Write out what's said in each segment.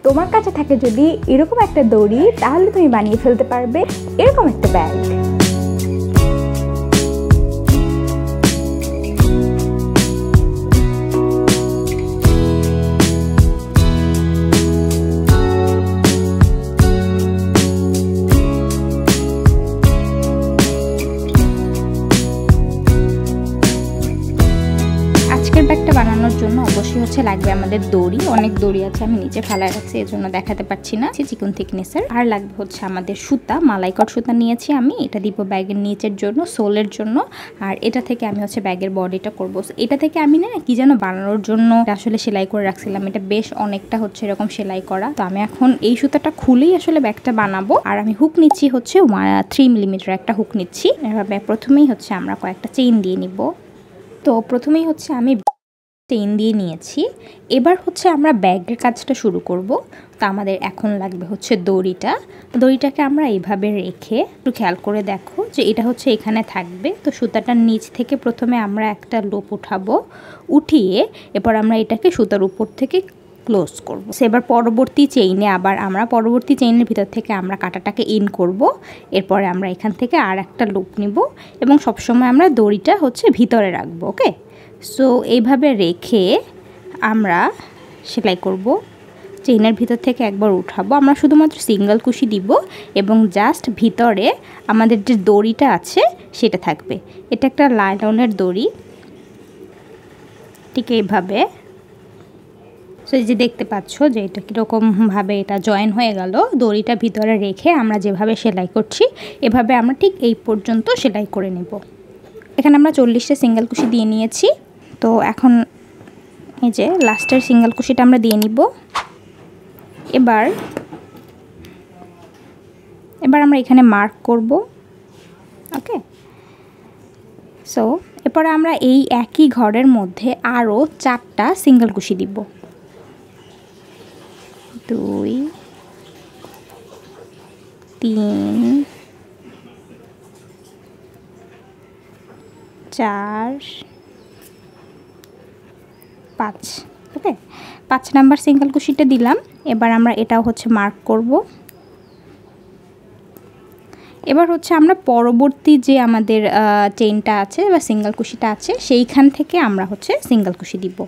তোমার কাছে থাকে যদি এরকম একটা দড়ি, তাহলে তুমি বানিয়ে ফেলতে পারবে এরকম একটা ব্যাগ। ব্যাগটা বানানোর জন্য অবশ্যই লাগবে আমাদের দড়ি। অনেক দড়ি আছে, আমি নিচে ফেলায় রাখছি, এর জন্য দেখাতে পারছি না। চিকন থিকনেসের। আর লাগবে আমাদের সুতা, মালাইকট সুতা নিয়েছি আমি। এটা দিব ব্যাগের নিচের জন্য, সোলের জন্য। আর এটা থেকে আমি ব্যাগের বডিটা করব। এটা থেকে আমি না কি যেন বানানোর জন্য আসলে সেলাই করে রাখছিলাম। এটা বেশ অনেকটা এরকম সেলাই করা। তো আমি এখন এই সুতাটা খুলেই আসলে ব্যাগটা বানাবো। আর আমি হুক নিচ্ছি 3 মিলিমিটার একটা হুক নিচ্ছি। এভাবে প্রথমেই আমরা কয়েকটা চেইন দিয়ে নিব। তো প্রথমেই আমি চেইন দিয়ে নিয়েছি। এবার আমরা ব্যাগের কাজটা শুরু করব। তো আমাদের এখন লাগবে দড়িটাকে আমরা এইভাবে রেখে একটু খেয়াল করে দেখো যে এটা এখানে থাকবে। তো সুতাটার নিচ থেকে প্রথমে আমরা একটা লুপ উঠাবো, উঠিয়ে এরপর আমরা এটাকে সুতার উপর থেকে ক্লোজ করব। এবার পরবর্তী চেইনের ভিতর থেকে আমরা কাঁটাটাকে ইন করব। এরপরে আমরা এখান থেকে আর একটা লুপ নিব এবং সবসময় আমরা দড়িটা ভিতরে রাখবো। ওকে, সো এইভাবে রেখে আমরা সেলাই করব। চেইনের ভিতর থেকে একবার উঠাবো, আমরা শুধুমাত্র সিঙ্গেল কুশি দিব এবং জাস্ট ভিতরে আমাদের যে দড়িটা আছে সেটা থাকবে। এটা একটা লাইলনের দড়ি, ঠিক এইভাবে। সো এই যে দেখতে পাচ্ছ যে এটা কীরকমভাবে এটা জয়েন হয়ে গেল। দড়িটা ভিতরে রেখে আমরা যেভাবে সেলাই করছি এভাবে আমরা ঠিক এই পর্যন্ত সেলাই করে নেব। এখানে আমরা 40টা সিঙ্গেল কুশি দিয়ে নিয়েছি। তো এখন এই যে লাস্টের সিঙ্গেল কুশিটা আমরা দিয়ে নিব। এবার আমরা এখানে মার্ক করব। ওকে, সো এরপরে আমরা এই একই ঘরের মধ্যে আরও 4টা সিঙ্গেল কুশি দিব। 2 3 4 5। ওকে, 5 নাম্বার সিঙ্গেল কুশিটা দিলাম। এবার আমরা এটাও মার্ক করব। এবার আমরা পরবর্তী যে আমাদের চেইনটা আছে বা সিঙ্গেল কুশিটা আছে সেইখান থেকে আমরা সিঙ্গেল কুশি দিব।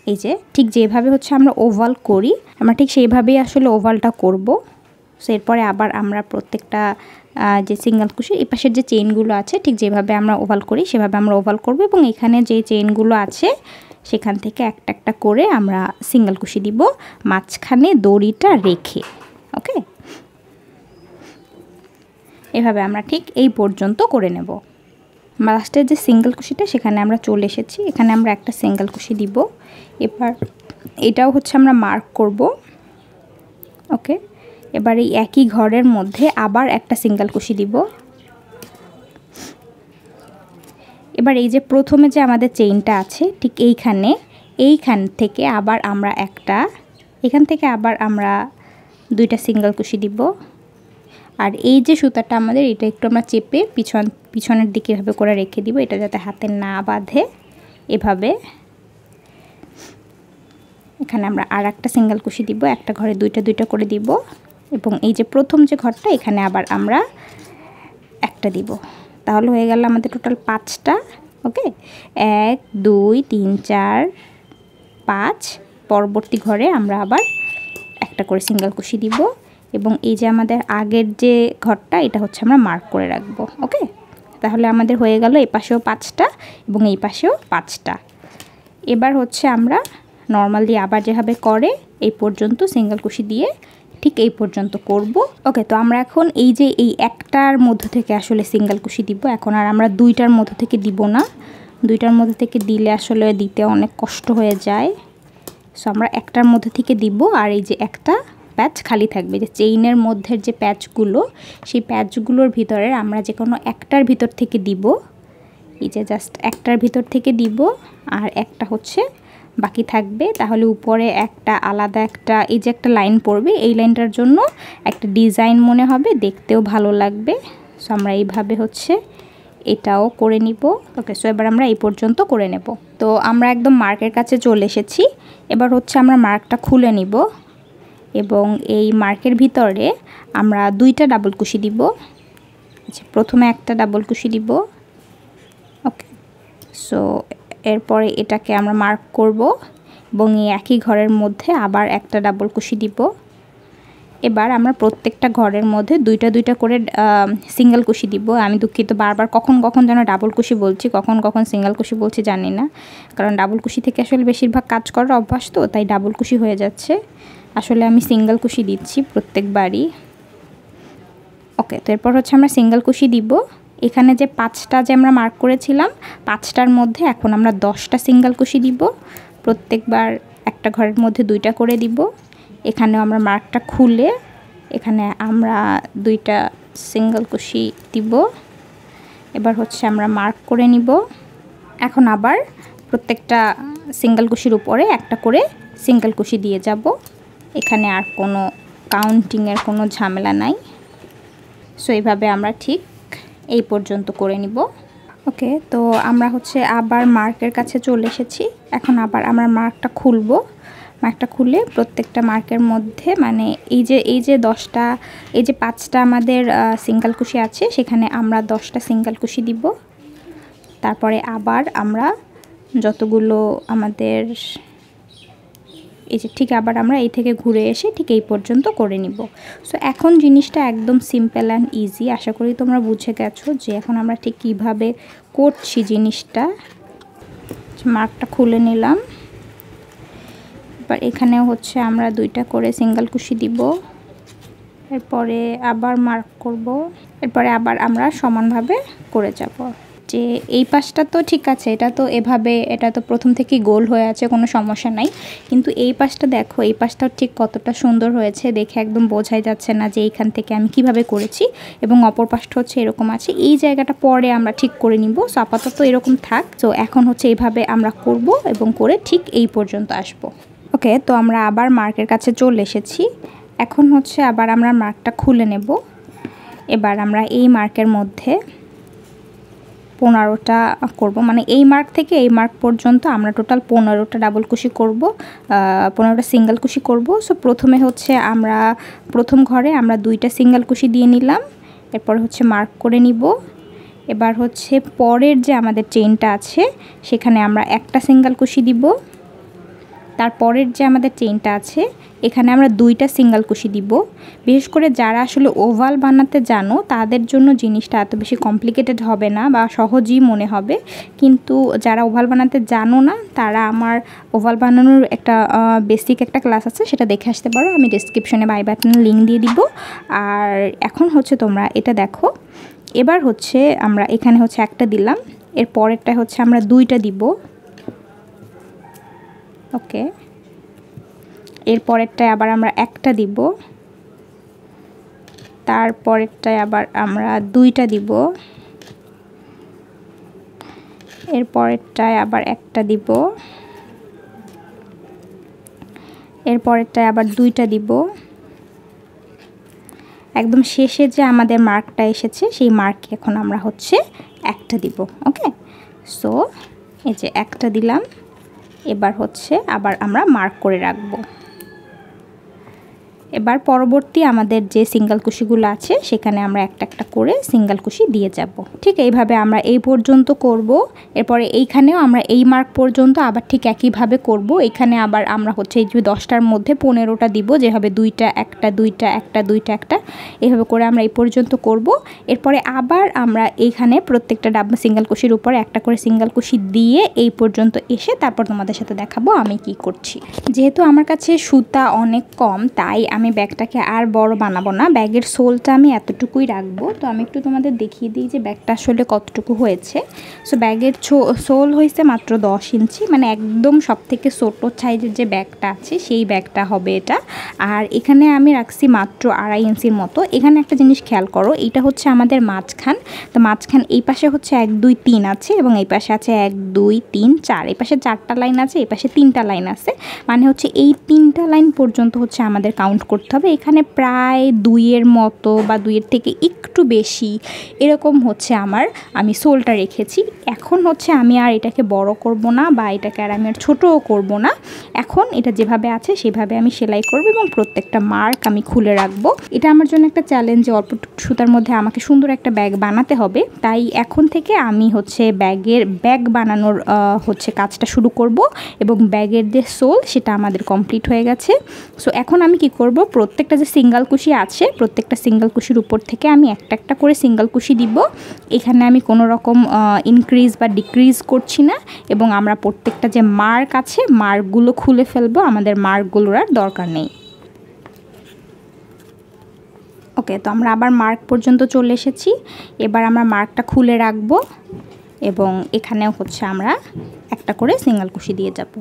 এই যে ঠিক যেভাবে আমরা ওভাল করি, আমরা ঠিক সেইভাবেই আসলে ওভালটা করব। সো এরপরে আবার আমরা প্রত্যেকটা যে সিঙ্গেল কুশি এই পাশের যে চেইনগুলো আছে ঠিক যেভাবে আমরা ওভাল করি সেভাবে আমরা ওভাল করব এবং এখানে যে চেইনগুলো আছে সেখান থেকে একটা একটা করে আমরা সিঙ্গেল কুশি দিব মাঝখানে দড়িটা রেখে। ওকে, এভাবে আমরা ঠিক এই পর্যন্ত করে নেব। লাস্টের যে সিঙ্গেল কুশিটা সেখানে আমরা চলে এসেছি। এখানে আমরা একটা সিঙ্গেল কুশি দিব। এবার এটাও আমরা মার্ক করব। ওকে, এবার এই একই ঘরের মধ্যে আবার একটা সিঙ্গেল কুশি দিব। এবার এই যে প্রথমে যে আমাদের চেইনটা আছে ঠিক এইখান থেকে আবার আমরা এখান থেকে আবার আমরা 2টা সিঙ্গেল কুশি দিব। আর এই যে সুতাটা আমাদের এটা একটু আমরা চেপে পিছনের দিকে এভাবে করে রেখে দিব, এটা যাতে হাতে না বাঁধে। এভাবে এখানে আমরা আর একটা সিঙ্গেল কুশি দিব, একটা ঘরে 2টা করে দিব এবং এই যে প্রথম যে ঘরটা এখানে আবার আমরা একটা দিব। তাহলে হয়ে গেল আমাদের টোটাল 5টা। ওকে, 1 2 3 4 5। পরবর্তী ঘরে আমরা আবার একটা করে সিঙ্গেল কুশি দিব এবং এই যে আমাদের আগের যে ঘরটা এটা আমরা মার্ক করে রাখবো। ওকে, তাহলে আমাদের হয়ে গেল এই পাশেও 5টা এবং এই পাশেও 5টা। এবার আমরা নর্মালি আবার যেভাবে করে এই পর্যন্ত সিঙ্গেল কুশি দিয়ে ঠিক এই পর্যন্ত করব। ওকে, তো আমরা এখন এই যে এই একটার মধ্য থেকে আসলে সিঙ্গেল কুশি দিব। এখন আর আমরা 2টার মধ্য থেকে দিব না, 2টার মধ্যে থেকে দিলে আসলে দিতে অনেক কষ্ট হয়ে যায়। সো আমরা একটার মধ্যে থেকে দিব আর এই যে একটা প্যাচ খালি থাকবে, যে চেইনের মধ্যে যে প্যাচগুলো সেই প্যাচগুলোর ভিতরে আমরা যে কোনো একটার ভিতর থেকে দিব। এই যে জাস্ট একটার ভিতর থেকে দিব আর একটা বাকি থাকবে। তাহলে উপরে একটা আলাদা একটা এই যে একটা লাইন পড়বে, এই লাইনটার জন্য একটা ডিজাইন মনে হবে, দেখতেও ভালো লাগবে। সো আমরা এইভাবে এটাও করে নিব। ওকে, সো এবার আমরা এই পর্যন্ত করে নেব। তো আমরা একদম মার্কের কাছে চলে এসেছি। এবার আমরা মার্কটা খুলে নিব। এবং এই মার্কের ভিতরে আমরা 2টা ডাবল কুশি দিব। আচ্ছা, প্রথমে একটা ডাবল কুশি দিব। ওকে, সো এরপরে এটাকে আমরা মার্ক করব এবং এই একই ঘরের মধ্যে আবার একটা ডাবল কুশি দিব। এবার আমরা প্রত্যেকটা ঘরের মধ্যে 2টা করে সিঙ্গেল কুশি দিব। আমি দুঃখিত, বারবার কখন যেন ডাবল কুশি বলছি, কখন সিঙ্গেল কুশি বলছি জানি না, কারণ ডাবল কুশি থেকে আসলে বেশিরভাগ কাজ করার অভ্যাস, তো তাই ডাবল কুশি হয়ে যাচ্ছে। আসলে আমি সিঙ্গেল কুশি দিচ্ছি প্রত্যেকবারই। ওকে, তো এরপর হচ্ছে আমরা সিঙ্গেল কুশি দিব। এখানে যে 5টা যে আমরা মার্ক করেছিলাম, 5টার মধ্যে এখন আমরা 10টা সিঙ্গেল কুশি দিব। প্রত্যেকবার একটা ঘরের মধ্যে 2টা করে দিব। এখানেও আমরা মার্কটা খুলে এখানে আমরা 2টা সিঙ্গেল কুশি দিব। এবার হচ্ছে আমরা মার্ক করে নিব। এখন আবার প্রত্যেকটা সিঙ্গেল কুশির উপরে একটা করে সিঙ্গেল কুশি দিয়ে যাব। এখানে আর কোনো কাউন্টিংয়ের কোনো ঝামেলা নাই। সো এইভাবে আমরা ঠিক এই পর্যন্ত করে নিব। ওকে, তো আমরা হচ্ছে আবার মার্কের কাছে চলে এসেছি। এখন আবার আমরা মার্কটা খুলব। মার্কটা খুলে প্রত্যেকটা মার্কের মধ্যে মানে এই যে 10টা, এই যে 5টা আমাদের সিঙ্গেল কুশি আছে, সেখানে আমরা 10টা সিঙ্গেল কুশি দিব। তারপরে আবার আমরা যতগুলো আমাদের এই যে ঠিক আবার আমরা এই থেকে ঘুরে এসে ঠিক এই পর্যন্ত করে নিব। সো এখন জিনিসটা একদম সিম্পল অ্যান্ড ইজি। আশা করি তোমরা বুঝে গেছো যে এখন আমরা ঠিক কিভাবে করছি জিনিসটা। মার্কটা খুলে নিলাম। এবার এখানেও হচ্ছে আমরা 2টা করে সিঙ্গেল কুশি দিব। এরপরে আবার মার্ক করব। এরপরে আবার আমরা সমানভাবে করে যাব। যে এই পাশটা তো ঠিক আছে, এটা তো এভাবে, এটা তো প্রথম থেকেই গোল হয়ে আছে, কোনো সমস্যা নাই। কিন্তু এই পাশটা দেখো, এই পাশটাও ঠিক কতটা সুন্দর হয়েছে, দেখে একদম বোঝাই যাচ্ছে না যে এইখান থেকে আমি কিভাবে করেছি। এবং অপর পাশটা হচ্ছে এরকম আছে, এই জায়গাটা পরে আমরা ঠিক করে নিব। সো আপাতত এরকম থাক। তো এখন হচ্ছে এইভাবে আমরা করব এবং করে ঠিক এই পর্যন্ত আসব। ওকে, তো আমরা আবার মার্কের কাছে চলে এসেছি। এখন হচ্ছে আবার আমরা মার্কটা খুলে নেব। এবার আমরা এই মার্কের মধ্যে 15টা করব, মানে এই মার্ক থেকে এই মার্ক পর্যন্ত আমরা টোটাল 15টা ডাবল কুশি করব, 15টা সিঙ্গেল কুশি করব। সো প্রথমে হচ্ছে আমরা প্রথম ঘরে আমরা 2টা সিঙ্গেল কুশি দিয়ে নিলাম। এরপর হচ্ছে মার্ক করে নিব। এবার হচ্ছে পরের যে আমাদের চেইনটা আছে সেখানে আমরা একটা সিঙ্গেল কুশি দিব। তারপরের যে আমাদের চেইনটা আছে এখানে আমরা 2টা সিঙ্গেল কুশি দিব। বিশেষ করে যারা আসলে ওভাল বানাতে জানো তাদের জন্য জিনিসটা এত বেশি কমপ্লিকেটেড হবে না বা সহজই মনে হবে। কিন্তু যারা ওভাল বানাতে জানো না তারা আমার ওভাল বানানোর একটা বেসিক একটা ক্লাস আছে, সেটা দেখে আসতে পারো। আমি ডেসক্রিপশনে বাই বাটনে লিঙ্ক দিয়ে দিব। আর এখন হচ্ছে তোমরা এটা দেখো। এবার হচ্ছে আমরা এখানে হচ্ছে একটা দিলাম, এর পরেরটা হচ্ছে আমরা 2টা দিব। ওকে, এর পরেরটায় আবার আমরা একটা দিব। তারপরেরটায় আবার আমরা 2টা দিব। এর পরেরটায় আবার একটা দিব। এর পরেরটায় আবার 2টা দিব। একদম শেষে যে আমাদের মার্কটা এসেছে সেই মার্কে এখন আমরা হচ্ছে একটা দিব। ওকে, সো এই যে একটা দিলাম। এবার হচ্ছে আবার আমরা মার্ক করে রাখবো। এবার পরবর্তী আমাদের যে সিঙ্গেল কুশিগুলো আছে সেখানে আমরা একটা একটা করে সিঙ্গেল কুশি দিয়ে যাব। ঠিক এইভাবে আমরা এই পর্যন্ত করব। এরপরে এইখানেও আমরা এই মার্ক পর্যন্ত আবার ঠিক একইভাবে করব। এখানে আবার আমরা হচ্ছে এই যে 10টার মধ্যে 15টা দিব, যেভাবে 2টা একটা 2টা একটা 2টা একটা, এইভাবে করে আমরা এই পর্যন্ত করব। এরপরে আবার আমরা এইখানে প্রত্যেকটা ডাবল সিঙ্গেল কুশির উপরে একটা করে সিঙ্গেল কুশি দিয়ে এই পর্যন্ত এসে তারপর তোমাদের সাথে দেখাবো আমি কি করছি। যেহেতু আমার কাছে সুতা অনেক কম তাই আমি ব্যাগটাকে আর বড় বানাবো না, ব্যাগের সোলটা আমি এতটুকুই রাখবো। তো আমি একটু তোমাদের দেখিয়ে দিই যে ব্যাগটা আসলে কতটুকু হয়েছে। সো ব্যাগের সোল হয়েছে মাত্র 10 ইঞ্চি, মানে একদম সব থেকে ছোটো সাইজের যে ব্যাগটা আছে সেই ব্যাগটা হবে এটা। আর এখানে আমি রাখছি মাত্র 2.5 ইঞ্চির মতো। এখানে একটা জিনিস খেয়াল করো, এইটা হচ্ছে আমাদের মাঝখান। তো মাঝখান এই পাশে হচ্ছে 1 2 3 আছে এবং এই পাশে আছে 1 2 3 4, এই পাশে 4টা লাইন আছে, এই পাশে 3টা লাইন আছে। মানে হচ্ছে এই 3টা লাইন পর্যন্ত হচ্ছে আমাদের কাউন্ট করতে হবে। এখানে প্রায় 2-এর মতো বা 2-এর থেকে একটু বেশি এরকম হচ্ছে আমি সোলটা রেখেছি। এখন হচ্ছে আমি আর এটাকে বড় করব না বা এটাকে আর আমি আর ছোটও করব না। এখন এটা যেভাবে আছে সেভাবে আমি সেলাই করব এবং প্রত্যেকটা মার্ক আমি খুলে রাখবো। এটা আমার জন্য একটা চ্যালেঞ্জ যে অল্প সুতার মধ্যে আমাকে সুন্দর একটা ব্যাগ বানাতে হবে। তাই এখন থেকে আমি হচ্ছে ব্যাগ বানানোর হচ্ছে কাজটা শুরু করব এবং ব্যাগের যে সোল সেটা আমাদের কমপ্লিট হয়ে গেছে। সো এখন আমি কি করব, প্রত্যেকটা যে সিঙ্গেল কুশি আছে প্রত্যেকটা সিঙ্গেল কুশির উপর থেকে আমি একটা একটা করে সিঙ্গেল কুশি দিব। এখানে আমি কোনো রকম ইনক্রিজ বা ডিক্রিজ করছি না এবং আমরা প্রত্যেকটা যে মার্ক আছে মার্কগুলো খুলে ফেলবো, আমাদের মার্কগুলোর আর দরকার নেই। ওকে, তো আমরা আবার মার্ক পর্যন্ত চলে এসেছি। এবার আমরা মার্কটা খুলে রাখবো এবং এখানেও হচ্ছে আমরা একটা করে সিঙ্গেল কুশি দিয়ে যাব।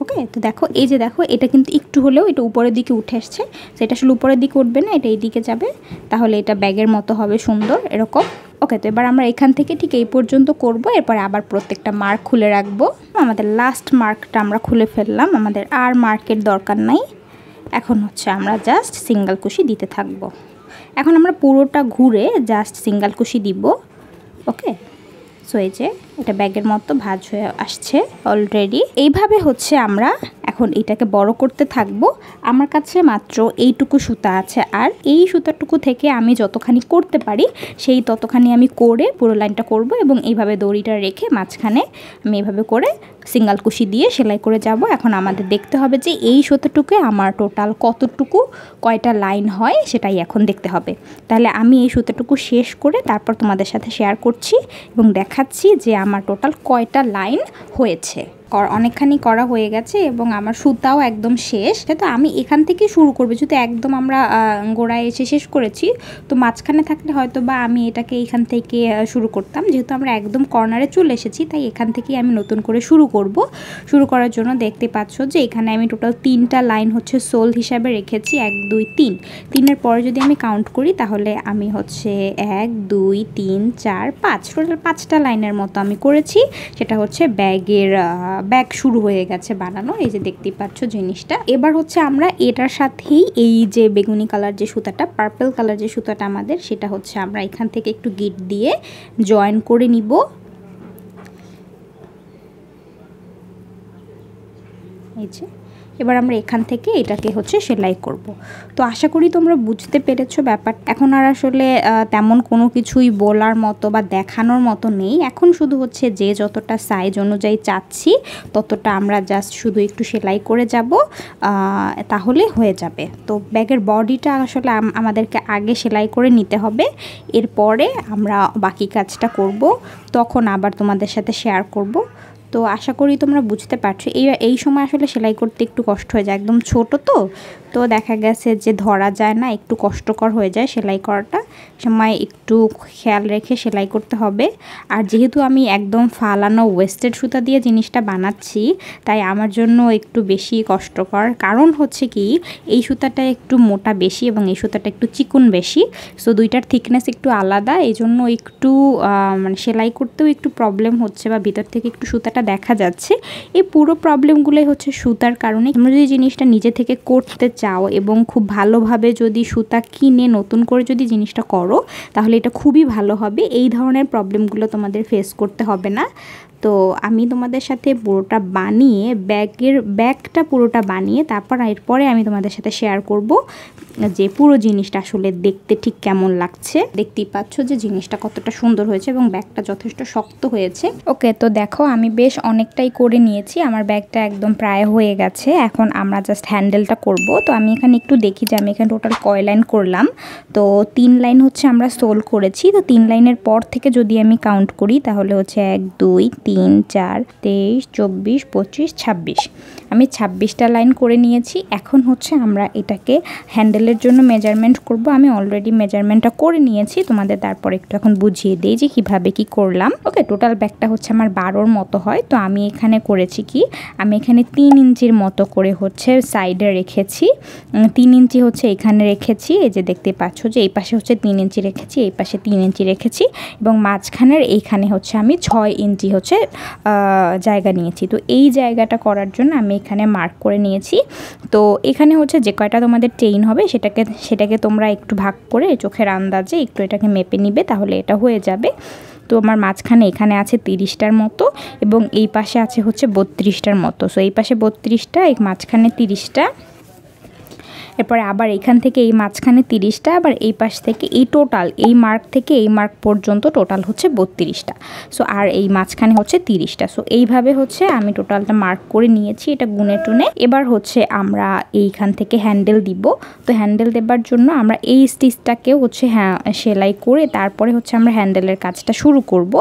ওকে, তো দেখো এই যে দেখো এটা কিন্তু একটু হলেও এটা উপরের দিকে উঠে আসছে। সেটা আসলে উপরের দিকে উঠবে না, এটা এই দিকে যাবে, তাহলে এটা ব্যাগের মতো হবে সুন্দর এরকম। ওকে, তো এবার আমরা এখান থেকে ঠিক এই পর্যন্ত করব, এরপর আবার প্রত্যেকটা মার্ক খুলে রাখবো। আমাদের লাস্ট মার্কটা আমরা খুলে ফেললাম, আমাদের আর মার্কের দরকার নাই। এখন হচ্ছে আমরা জাস্ট সিঙ্গেল কুশি দিতে থাকবো। এখন আমরা পুরোটা ঘুরে জাস্ট সিঙ্গেল কুশি দিব। ওকে, সো এই যে এটা ব্যাগের মতো ভাঁজ হয়ে আসছে অলরেডি। এইভাবে হচ্ছে আমরা এখন এটাকে বড় করতে থাকবো। আমার কাছে মাত্র এইটুকু সুতা আছে, আর এই সুতাটুকু থেকে আমি যতখানি করতে পারি সেই ততখানি আমি করে পুরো লাইনটা করব এবং এইভাবে দড়িটা রেখে মাঝখানে আমি এইভাবে করে সিঙ্গেল কুশি দিয়ে সেলাই করে যাব। এখন আমাদের দেখতে হবে যে এই সুতাটুকু আমার টোটাল কয়টা লাইন হয় সেটাই এখন দেখতে হবে। তাহলে আমি এই সুতাটুকু শেষ করে তারপর তোমাদের সাথে শেয়ার করছি এবং দেখাচ্ছি যে আমার টোটাল কয়টা লাইন হয়েছে। অনেকখানি করা হয়ে গেছে এবং আমার সুতাও একদম শেষ। তো আমি এখান থেকে শুরু করবো, যেহেতু একদম আমরা গোড়ায় এসে শেষ করেছি, তো মাঝখানে থাকলে হয়তো বা আমি এটাকে এখান থেকে শুরু করতাম। যেহেতু আমরা একদম কর্নারে চলে এসেছি তাই এখান থেকেই আমি নতুন করে শুরু করব। শুরু করার জন্য দেখতে পাচ্ছ যে এখানে আমি টোটাল 3টা লাইন হচ্ছে সোল হিসাবে রেখেছি, 1 2 3। 3-এর পরে যদি আমি কাউন্ট করি তাহলে আমি হচ্ছে 1 2 3 4 5 টোটাল 5টা লাইনের মতো আমি করেছি। সেটা হচ্ছে ব্যাগ শুরু হয়ে গেছে বানানো, এই যে দেখতেই পাচ্ছ জিনিসটা। এবার হচ্ছে আমরা এটার সাথেই এই যে বেগুনি কালার যে সুতাটা, পার্পল কালার যে সুতাটা আমাদের, সেটা হচ্ছে আমরা এখান থেকে একটু গিট দিয়ে জয়েন করে নিব। এই যে এবার আমরা এখান থেকে এটাকে হচ্ছে সেলাই করব। তো আশা করি তোমরা বুঝতে পেরেছো ব্যাপার। এখন আর আসলে তেমন কোনো কিছুই বলার মতো বা দেখানোর মতো নেই। এখন শুধু হচ্ছে যে যতটা সাইজ অনুযায়ী চাচ্ছি ততটা আমরা জাস্ট শুধু একটু সেলাই করে যাব, তাহলে হয়ে যাবে। তো ব্যাগের বডিটা আসলে আমাদেরকে আগে সেলাই করে নিতে হবে, এরপরে আমরা বাকি কাজটা করব, তখন আবার তোমাদের সাথে শেয়ার করব। তো আশা করি তোমরা বুঝতে পারছো। এই সময় আসলে সেলাই করতে একটু কষ্ট হয়ে যায়, একদম ছোট তো দেখা গেছে যে ধরা যায় না, একটু কষ্টকর হয়ে যায় সেলাই করাটা। সময় একটু খেয়াল রেখে সেলাই করতে হবে। আর যেহেতু আমি একদম ফালানো ওয়েস্টেড সুতা দিয়ে জিনিসটা বানাচ্ছি তাই আমার জন্য একটু বেশি কষ্টকর। কারণ হচ্ছে কি, এই সুতাটা একটু মোটা বেশি এবং এই সুতাটা একটু চিকন বেশি, সো দুইটার থিকনেস একটু আলাদা। এই জন্য একটু মানে সেলাই করতেও একটু প্রবলেম হচ্ছে বা ভিতর থেকে একটু সুতাটা দেখা যাচ্ছে। এই পুরো প্রবলেমগুলোই হচ্ছে সুতার কারণে। তোমরা যদি জিনিসটা নিজে থেকে করতে চাও এবং খুব ভালোভাবে যদি সুতা কিনে নতুন করে যদি জিনিসটা করো তাহলে এটা খুবই ভালো হবে। এই ধরনের প্রবলেমগুলো তোমাদের ফেস করতে হবে না। তো আমি তোমাদের সাথে পুরোটা বানিয়ে ব্যাগটা পুরোটা বানিয়ে তারপর এরপরে আমি তোমাদের সাথে শেয়ার করব যে পুরো জিনিসটা আসলে দেখতে ঠিক কেমন লাগছে। দেখতেই পাচ্ছ যে জিনিসটা কতটা সুন্দর হয়েছে এবং ব্যাগটা যথেষ্ট শক্ত হয়েছে। ওকে, তো দেখো আমি বেশ অনেকটাই করে নিয়েছি, আমার ব্যাগটা একদম প্রায় হয়ে গেছে। এখন আমরা জাস্ট হ্যান্ডেলটা করব। তো আমি এখানে একটু দেখি যে আমি এখানে টোটাল কয় লাইন করলাম। তো 3 লাইন হচ্ছে আমরা সোল করেছি। তো 3 লাইনের পর থেকে যদি আমি কাউন্ট করি তাহলে হচ্ছে 1 2 3 4 23 24 25 26, আমি 26টা লাইন করে নিয়েছি। এখন হচ্ছে আমরা এটাকে হ্যান্ডেলের জন্য মেজারমেন্ট করব। আমি অলরেডি মেজারমেন্টটা করে নিয়েছি, তোমাদের তারপর একটু এখন বুঝিয়ে দিই যে কিভাবে কি করলাম। ওকে, টোটাল ব্যাগটা হচ্ছে আমার 12-র মতো হয়। তো আমি এখানে করেছি কি, আমি এখানে 3 ইঞ্চির মতো করে হচ্ছে সাইডে রেখেছি, 3 ইঞ্চি হচ্ছে এখানে রেখেছি। এই যে দেখতে পাচ্ছ যে এই পাশে হচ্ছে 3 ইঞ্চি রেখেছি, এই পাশে 3 ইঞ্চি রেখেছি এবং মাঝখানের এইখানে হচ্ছে আমি 6 ইঞ্চি হচ্ছে জায়গা নিয়েছি। তো এই জায়গাটা করার জন্য আমি এখানে মার্ক করে নিয়েছি। তো এখানে হচ্ছে যে কয়টা তোমাদের চেইন হবে সেটাকে তোমরা একটু ভাগ করে চোখের আন্দাজে একটু এটাকে মেপে নিবে, তাহলে এটা হয়ে যাবে। তো আমার মাঝখানে এখানে আছে 30টার মতো এবং এই পাশে আছে হচ্ছে 32টার মতো। সো এই পাশে 32টা, এই মাঝখানে 30টা, এরপরে আবার এইখান থেকে এই মাঝখানে 30টা, আবার এই পাশ থেকে এই টোটাল এই মার্ক থেকে এই মার্ক পর্যন্ত টোটাল হচ্ছে 32টা। সো আর এই মাঝখানে হচ্ছে 30টা। সো এইভাবে হচ্ছে আমি টোটালটা মার্ক করে নিয়েছি, এটা গুনে টুনে। এবার হচ্ছে আমরা এইখান থেকে হ্যান্ডেল দিব। তো হ্যান্ডেল দেবার জন্য আমরা এই স্টিচটাকেও হচ্ছে সেলাই করে তারপরে হচ্ছে আমরা হ্যান্ডেলের কাজটা শুরু করব।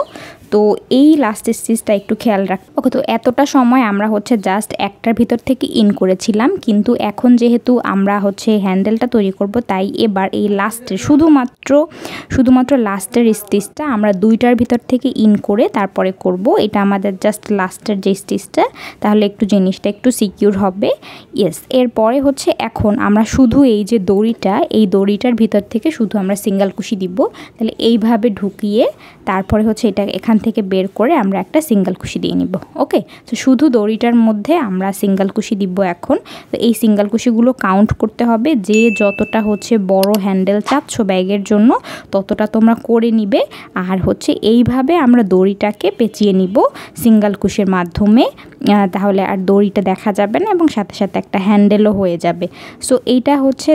তো এই লাস্ট স্টিচটা একটু খেয়াল রাখ। ওকে, তো এতটা সময় আমরা হচ্ছে জাস্ট একটার ভিতর থেকে ইন করেছিলাম, কিন্তু এখন যেহেতু আমরা হচ্ছে হ্যান্ডেলটা তৈরি করব, তাই এবার এই লাস্টের শুধুমাত্র লাস্টের স্টিচটা আমরা 2টার ভিতর থেকে ইন করে তারপরে করব। এটা আমাদের জাস্ট লাস্টের যে স্টিচটা, তাহলে একটু জিনিসটা একটু সিকিউর হবে। ইয়েস, এরপরে হচ্ছে এখন আমরা শুধু এই যে দড়িটার ভিতর থেকে শুধু আমরা সিঙ্গেল কুশি দিব। তাহলে এইভাবে ঢুকিয়ে তারপরে হচ্ছে এটা এখান থেকে বের করে আমরা একটা সিঙ্গেল কুশি দিয়ে নিব। ওকে, তো শুধু দড়িটার মধ্যে আমরা সিঙ্গেল কুশি দিব এখন। তো এই সিঙ্গেল কুশিগুলো কাউন্ট করতে হবে, যে যতটা হচ্ছে বড় হ্যান্ডেল চাচ্ছ ব্যাগের জন্য ততটা তোমরা করে নিবে। আর হচ্ছে এইভাবে আমরা দড়িটাকে পেঁচিয়ে নিব সিঙ্গেল কুশির মাধ্যমে, তাহলে আর দড়িটা দেখা যাবে না এবং সাথে সাথে একটা হ্যান্ডেলও হয়ে যাবে। সো এইটা হচ্ছে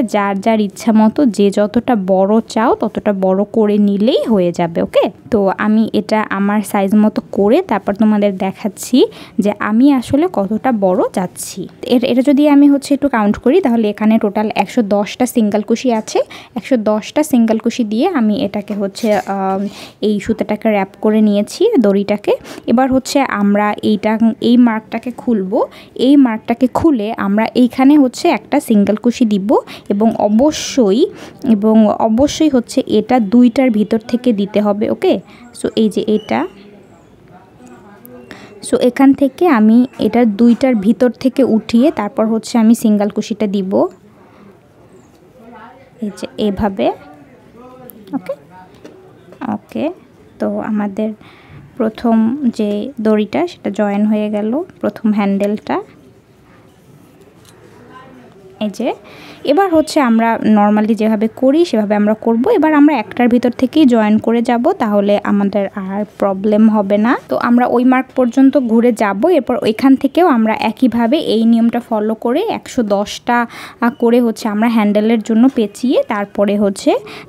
যার ইচ্ছা মতো যে যতটা বড় চাও ততটা বড় করে নিলেই হয়ে যাবে। ওকে, তো আমি এটা আমার সাইজ মতো করে তারপর তোমাদের দেখাচ্ছি যে আমি আসলে কতটা বড় চাচ্ছি। এটা যদি আমি হচ্ছে একটু কাউন্ট করি, তাহলে এখানে টোটাল 110টা সিঙ্গেল কুশি আছে। 110টা সিঙ্গেল কুশি দিয়ে আমি এটাকে হচ্ছে এই সুতাটাকে র্যাপ করে নিয়েছি দড়িটাকে। এবার হচ্ছে আমরা এই মার্কটাকে খুলবো। এই মার্কটাকে খুলে আমরা এইখানে হচ্ছে একটা সিঙ্গেল কুশি দিব এবং অবশ্যই হচ্ছে এটা 2টার ভিতর থেকে দিতে হবে। ওকে, সো এই যে এটা, সো এখান থেকে আমি এটা 2টার ভিতর থেকে উঠিয়ে তারপর হচ্ছে আমি সিঙ্গেল কুশিটা দিব, এই যে এভাবে। ওকে, তো আমাদের প্রথম যে দড়িটা সেটা জয়েন হয়ে গেল, প্রথম হ্যান্ডেলটা। এই যে এবার হচ্ছে আমরা নর্মালি যেভাবে করি সেভাবে আমরা করব। এবার আমরা একটার ভিতর থেকেই জয়েন করে যাব, তাহলে আমাদের আর প্রবলেম হবে না। তো আমরা ওই মার্ক পর্যন্ত ঘুরে যাব, এরপর ওইখান থেকেও আমরা একইভাবে এই নিয়মটা ফলো করে 110টা করে হচ্ছে আমরা হ্যান্ডেলের জন্য পেঁচিয়ে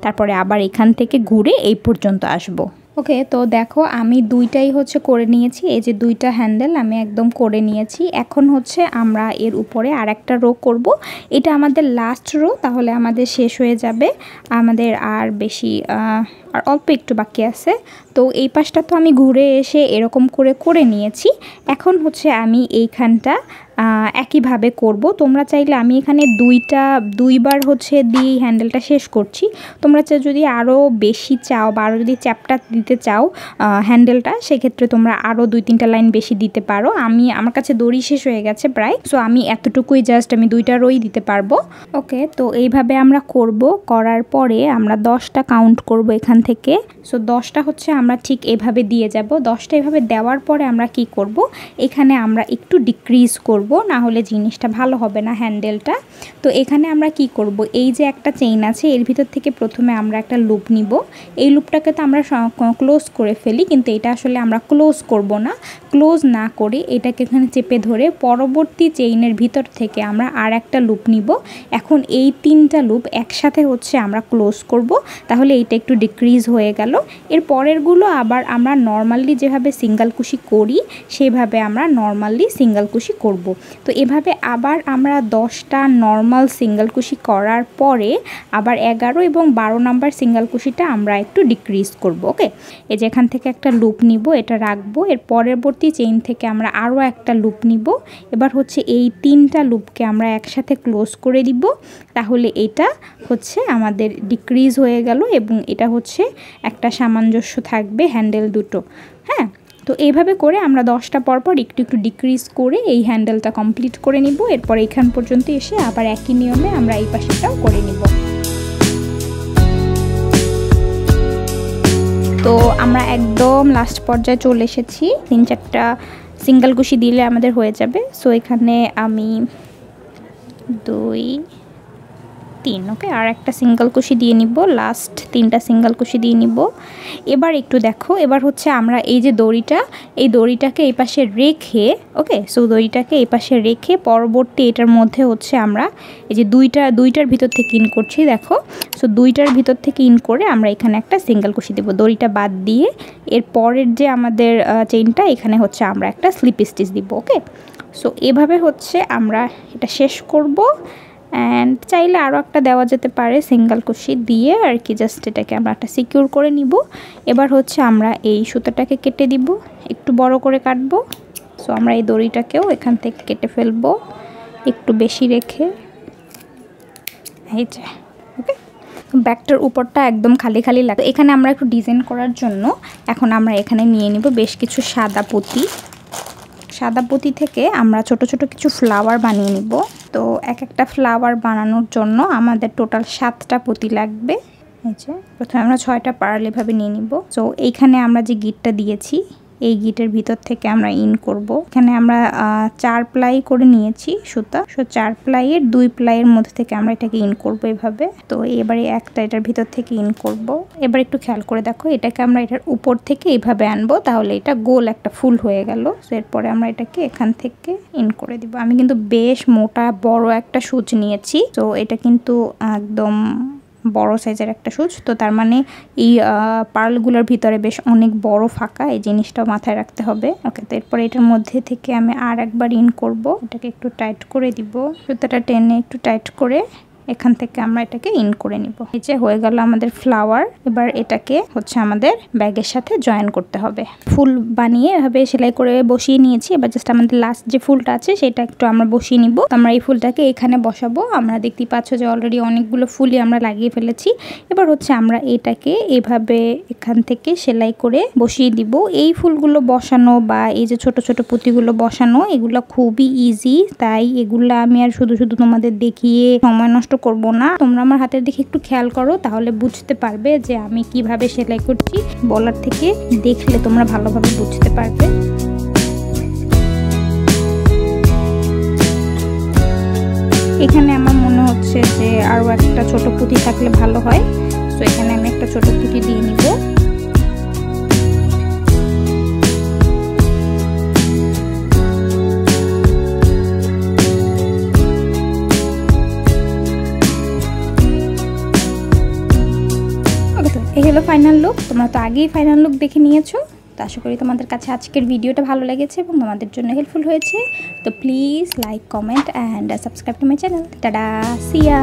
তারপরে আবার এখান থেকে ঘুরে এই পর্যন্ত আসব। ওকে, তো দেখো আমি 2টাই হচ্ছে করে নিয়েছি। এই যে 2টা হ্যান্ডেল আমি একদম করে নিয়েছি। এখন হচ্ছে আমরা এর উপরে আর একটা রো করব। এটা আমাদের লাস্ট রো, তাহলে আমাদের শেষ হয়ে যাবে। আমাদের আর বেশি আর অল্প একটু বাকি আছে। তো এই পাশটা তো আমি ঘুরে এসে এরকম করে নিয়েছি। এখন হচ্ছে আমি এইখানটা একইভাবে করব। তোমরা চাইলে আমি এখানে দুইবার হচ্ছে দিয়ে হ্যান্ডেলটা শেষ করছি। তোমরা যদি আরও বেশি চাও বা আরও যদি চ্যাপটা দিতে চাও হ্যান্ডেলটা, সেক্ষেত্রে তোমরা আরও 2-3টা লাইন বেশি দিতে পারো। আমার কাছে দড়ি শেষ হয়ে গেছে প্রায়, সো আমি এতটুকুই জাস্ট আমি 2টা রোই দিতে পারবো। ওকে, তো এইভাবে আমরা করার পরে আমরা 10টা কাউন্ট করব এখান থেকে। সো 10টা হচ্ছে আমরা ঠিক এভাবে দিয়ে যাব। 10টা এভাবে দেওয়ার পরে আমরা কি করব, এখানে আমরা একটু ডিক্রিজ করব, না হলে জিনিসটা ভালো হবে না হ্যান্ডেলটা। তো এখানে আমরা কি করব, এই যে একটা চেইন আছে এর ভিতর থেকে প্রথমে আমরা একটা লুপ নিব। এই লুপটাকে তো আমরা ক্লোজ করে ফেলি, কিন্তু এটা আসলে আমরা ক্লোজ করব না। ক্লোজ না করে এটাকে এখানে চেপে ধরে পরবর্তী চেইনের ভিতর থেকে আমরা আর একটা লুপ নিব। এখন এই 3টা লুপ একসাথে হচ্ছে আমরা ক্লোজ করব, তাহলে এইটা একটু ডিক্রিজ হয়ে গেল। এর পরেরগুলো আবার আমরা নর্মালি যেভাবে সিঙ্গেল কুশি করি সেভাবে আমরা নর্মালি সিঙ্গেল কুশি করব। তো এভাবে আবার আমরা 10টা নর্মাল সিঙ্গেল কুশি করার পরে আবার 11 এবং 12 নাম্বার সিঙ্গেল কুশিটা আমরা একটু ডিক্রিজ করব। ওকে, এই যে এখান থেকে একটা লুপ নিব, এটা রাখবো। এর পরবর্তী চেইন থেকে আমরা আরও একটা লুপ নিব। এবার হচ্ছে এই 3টা লুপকে আমরা একসাথে ক্লোজ করে দিব, তাহলে এটা হচ্ছে আমাদের ডিক্রিজ হয়ে গেল এবং এটা হচ্ছে একটা সামঞ্জস্য থাকবে হ্যান্ডেল দুটো। হ্যাঁ, তো এইভাবে করে আমরা 10টা পরপর একটু ডিক্রিজ করে এই হ্যান্ডেলটা কমপ্লিট করে নিব। এরপর এখান পর্যন্ত এসে আবার একই নিয়মে আমরা এই পাশেটাও করে নিব। তো আমরা একদম লাস্ট পর্যায়ে চলে এসেছি, 3-4টা সিঙ্গেল কুশি দিলে আমাদের হয়ে যাবে। সো এখানে আমি 2-3 ওকে, আর একটা সিঙ্গেল কুশি দিয়ে নিব, লাস্ট 3টা সিঙ্গেল কুশি দিয়ে নিব। এবার একটু দেখো, এবার হচ্ছে আমরা এই যে দড়িটা, এই দড়িটাকে এই পাশে রেখে, ওকে, সো দড়িটাকে এই পাশে রেখে পরবর্তী এটার মধ্যে হচ্ছে আমরা এই যে দুইটার ভিতর থেকে ইন করছি, দেখো। সো দুইটার ভিতর থেকে ইন করে আমরা এখানে একটা সিঙ্গেল কুশি দেব, দড়িটা বাদ দিয়ে। এর পরের যে আমাদের চেইনটা, এখানে হচ্ছে আমরা একটা স্লিপ স্টিচ দিব, ওকে। সো এভাবে হচ্ছে আমরা এটা শেষ করব। অ্যান্ড চাইলে আরও একটা দেওয়া যেতে পারে সিঙ্গেল কুশি দিয়ে আর কি, জাস্ট এটাকে আমরা একটা সিকিউর করে নিব। এবার হচ্ছে আমরা এই সুতোটাকে কেটে দিব, একটু বড় করে কাটবো। সো আমরা এই দড়িটাকেও এখান থেকে কেটে ফেলবো একটু বেশি রেখে, এই যে, ওকে। ব্যাগটার উপরটা একদম খালি খালি লাগে। এখানে আমরা একটু ডিজাইন করার জন্য এখন আমরা এখানে নিয়ে নিব বেশ কিছু সাদা পুঁতি। সাদা পুঁতি থেকে আমরা ছোট ছোট কিছু ফ্লাওয়ার বানিয়ে নিব। তো একটা ফ্লাওয়ার বানানোর জন্য আমাদের টোটাল 7টা পুঁতি লাগবে। এই যে প্রথমে আমরা 6টা পার্ল এভাবে নিয়ে নিব। তো এইখানে আমরা যে গিটটা দিয়েছি, এই গিটের ভিতর থেকে আমরা ইন করব। এখানে আমরা 4 প্লাই করে নিয়েছি সুতা। সো 4 প্লাইয়ের 2 প্লাইয়ের মধ্যে থেকে আমরা এটাকে ইন করব এভাবে। তো এবারে একটা এটার ভিতর থেকে ইন করব। এবার একটু খেয়াল করে দেখো, এটাকে আমরা এটার উপর থেকে এইভাবে আনবো, তাহলে এটা গোল একটা ফুল হয়ে গেল। তো এরপরে আমরা এটাকে এখান থেকে ইন করে দিব। আমি কিন্তু বেশ মোটা বড় একটা সুচ নিয়েছি, তো এটা কিন্তু একদম বড় সাইজের একটা সুচ। তো তার মানে এই পার্লগুলোর ভিতরে বেশ অনেক বড় ফাঁকা, এই জিনিসটাও মাথায় রাখতে হবে, ওকে। তো এরপর এটার মধ্যে থেকে আমি আর একবার ইন করব, এটাকে একটু টাইট করে দিব, সুতাটা টেনে একটু টাইট করে এখান থেকে আমরা এটাকে ইন করে নিব। এই যে হয়ে গেল আমাদের ফ্লাওয়ার। এবার এটাকে হচ্ছে আমাদের ব্যাগের সাথে জয়েন করতে হবে। ফুল বানিয়ে এভাবে সেলাই করে বসিয়ে নিয়েছি। এবার জাস্ট আমাদের লাস্ট যে ফুলটা আছে সেটা একটু আমরা বসিয়ে নিব। আমরা এই ফুলটাকে এখানে বসাবো। আমরা দেখতেই পাচ্ছ যে অলরেডি অনেকগুলো ফুলই আমরা লাগিয়ে ফেলেছি। এবার হচ্ছে আমরা এটাকে এভাবে এখান থেকে সেলাই করে বসিয়ে দিব। এই ফুলগুলো বসানো বা এই যে ছোট ছোট পুঁতিগুলো বসানো, এগুলো খুবই ইজি, তাই এগুলো আমি আর শুধু শুধু তোমাদের দেখিয়ে সময় নষ্ট করব না। তোমরা আমার হাতের দিকে একটু খেয়াল করো, তাহলে বুঝতে পারবে যে আমি কিভাবে সেলাই করছি। বলার থেকে দেখলে তোমরা ভালোভাবে বুঝতে পারবে। এখানে আমার মনে হচ্ছে যে আরো একটা ছোট পুঁতি থাকলে ভালো হয়। তো এখানে আমি একটা ছোট পুঁতি দিয়ে নিব। এই হলো ফাইনাল লুক। তোমরা তো আগেই ফাইনাল লুক দেখে নিয়েছো। তো আশা করি তোমাদের কাছে আজকের ভিডিওটা ভালো লেগেছে এবং তোমাদের জন্য হেল্পফুল হয়েছে। তো please like, comment and subscribe to my channel. Tata, see yeah.